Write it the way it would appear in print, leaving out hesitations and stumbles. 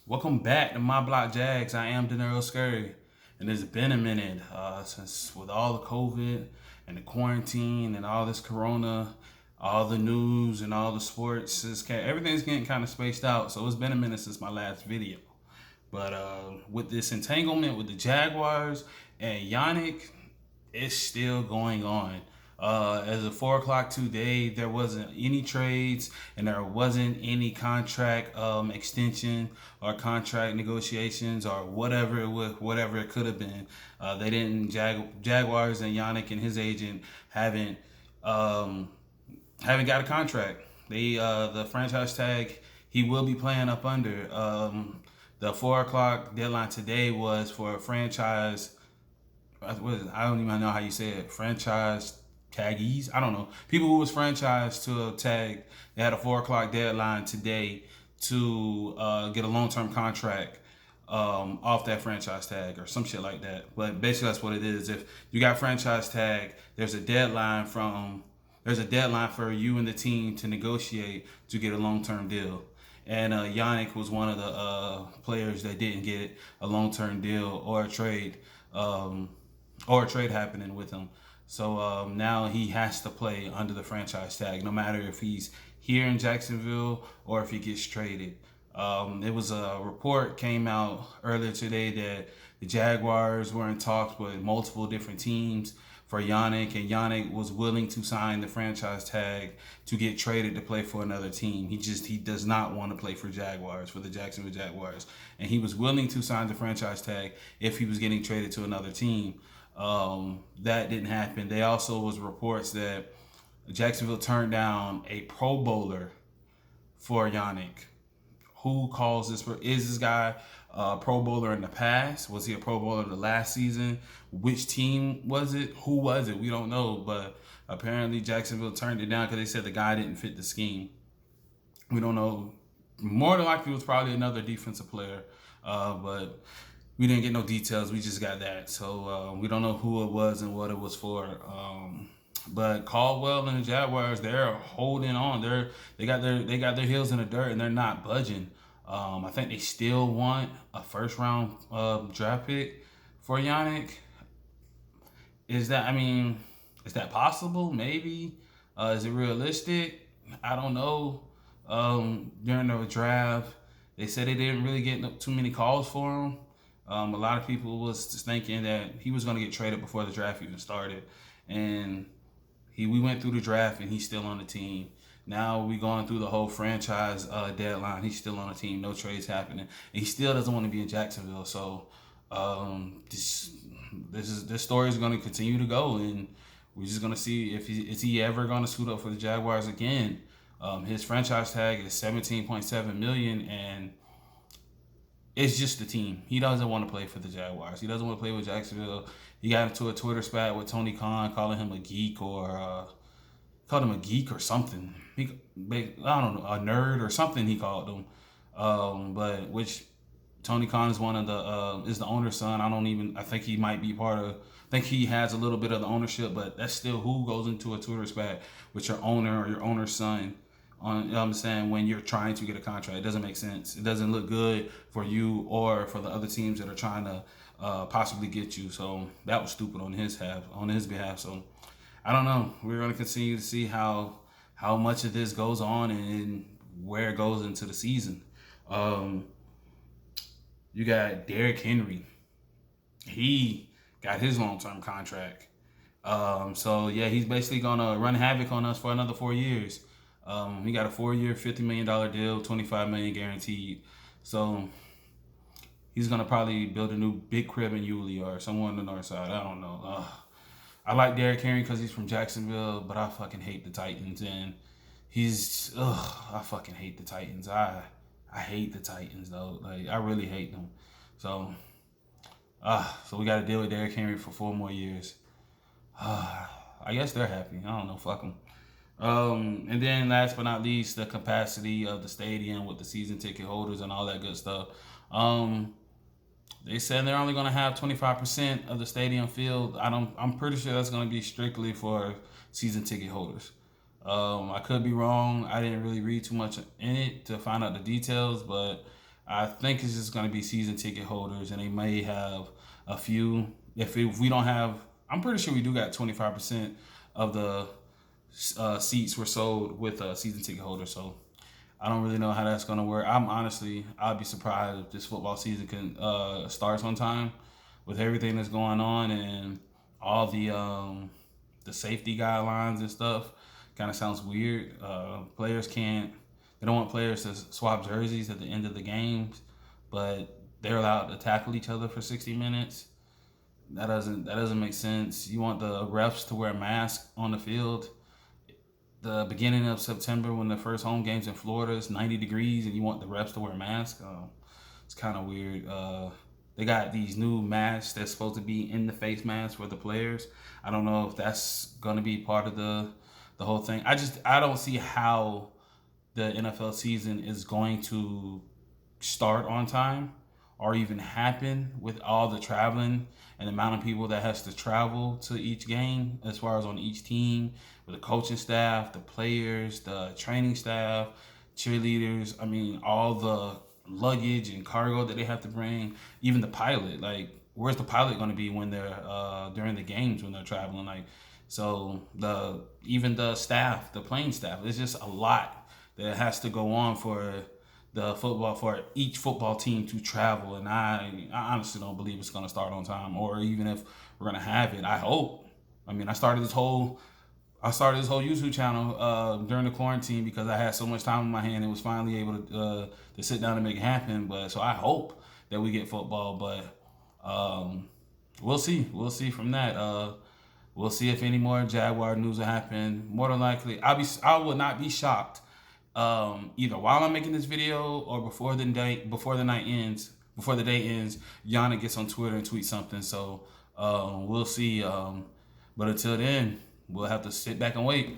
Welcome back to My Block Jags. I am Denero Scurry, and it's been a minute since with all the COVID and the quarantine and all this Corona, all the news and all the sports, everything's getting kind of spaced out. So it's been a minute since my last video. But with this entanglement with the Jaguars and Yannick, it's still going on. As of 4 o'clock today, there wasn't any trades and there wasn't any contract extension or contract negotiations or whatever it could have been. They didn't. Jaguars and Yannick and his agent um, haven't got a contract. The franchise tag he will be playing up under. The 4 o'clock deadline today was for a franchise. I don't even know how you say it. Franchise taggies. I don't know. People who was franchised to a tag. They had a 4 o'clock deadline today to get a long-term contract off that franchise tag or some shit like that. But basically, that's what it is. If you got franchise tag, there's a deadline for you and the team to negotiate to get a long-term deal. And Yannick was one of the players that didn't get a long-term deal or a trade. Happening with him. So now he has to play under the franchise tag, no matter if he's here in Jacksonville or if he gets traded. It was a report came out earlier today that the Jaguars were in talks with multiple different teams for Yannick, and Yannick was willing to sign the franchise tag to get traded to play for another team. He does not want to play for the Jacksonville Jaguars, and he was willing to sign the franchise tag if he was getting traded to another team. That didn't happen. They also was reports that Jacksonville turned down a Pro Bowler for Yannick. Who calls this? Is this guy a Pro Bowler in the past? Was he a Pro Bowler the last season? Which team was it? Who was it? We don't know. But apparently Jacksonville turned it down because they said the guy didn't fit the scheme. We don't know. More than likely, it was probably another defensive player. But we didn't get no details. We just got that. So we don't know who it was and what it was for. But Caldwell and the Jaguars, they're holding on. They got their heels in the dirt and they're not budging. I think they still want a first round draft pick for Yannick. Is that possible? Maybe. Is it realistic? I don't know. During the draft, they said they didn't really get too many calls for him. A lot of people was just thinking that he was going to get traded before the draft even started, and we went through the draft and he's still on the team. Now we going through the whole franchise deadline. He's still on the team. No trades happening, and he still doesn't want to be in Jacksonville. So this story is going to continue to go, and we're just going to see if he ever going to suit up for the Jaguars again. His franchise tag is $17.7 million, and it's just the team. He doesn't want to play for the Jaguars. He doesn't want to play with Jacksonville. He got into a Twitter spat with Tony Khan, calling him a geek or something. I don't know, a nerd or something. He called him, but which Tony Khan is one of is the owner's son. I think he might be part of. I think he has a little bit of the ownership, but that's still who goes into a Twitter spat with your owner or your owner's son. You know what I'm saying, when you're trying to get a contract, it doesn't make sense. It doesn't look good for you or for the other teams that are trying to possibly get you. So that was stupid on his behalf. So I don't know. We're going to continue to see how much of this goes on and where it goes into the season. You got Derrick Henry. He got his long-term contract. So yeah, he's basically gonna run havoc on us for another 4 years. He got a 4-year, $50 million deal, $25 million guaranteed. So he's gonna probably build a new big crib in Yulee or somewhere on the north side. I don't know. I like Derrick Henry because he's from Jacksonville, but I fucking hate the Titans, and I fucking hate the Titans. I hate the Titans though. Like, I really hate them. So we got to deal with Derrick Henry for 4 more years. I guess they're happy. I don't know. Fuck them. And then last but not least, the capacity of the stadium with the season ticket holders and all that good stuff. They said they're only going to have 25% of the stadium filled. I'm pretty sure that's going to be strictly for season ticket holders. I could be wrong. I didn't really read too much in it to find out the details, but I think it's just going to be season ticket holders, and they may have a few. If we don't have, I'm pretty sure we do got 25% of the seats were sold with season ticket holders. So I don't really know how that's going to work. I'd be surprised if this football season can starts on time with everything that's going on and all the safety guidelines and stuff. Kind of sounds weird. Players can't. They don't want players to swap jerseys at the end of the games, but they're allowed to tackle each other for 60 minutes. That doesn't make sense. You want the refs to wear a mask on the field. The beginning of September, when the first home games in Florida is 90 degrees, and you want the refs to wear a mask. It's kind of weird. They got these new masks that's supposed to be in the face masks for the players. I don't know if that's going to be part of the whole thing. I don't see how the NFL season is going to start on time or even happen with all the traveling and the amount of people that has to travel to each game as far as on each team with the coaching staff, the players, the training staff, cheerleaders. I mean, all the luggage and cargo that they have to bring, even the pilot. Like, where's the pilot going to be when they're during the games when they're traveling? Like, so even the staff, the playing staff, it's just a lot that has to go on for each football team to travel, and I honestly don't believe it's going to start on time, or even if we're going to have it. I hope. I mean, I started this whole YouTube channel during the quarantine because I had so much time in my hand and was finally able to sit down and make it happen. But so I hope that we get football, but we'll see. We'll see from that. We'll see if any more Jaguar news will happen. More than likely, I will not be shocked either while I'm making this video or before the day ends, Yannick gets on Twitter and tweets something. So we'll see. But until then, we'll have to sit back and wait.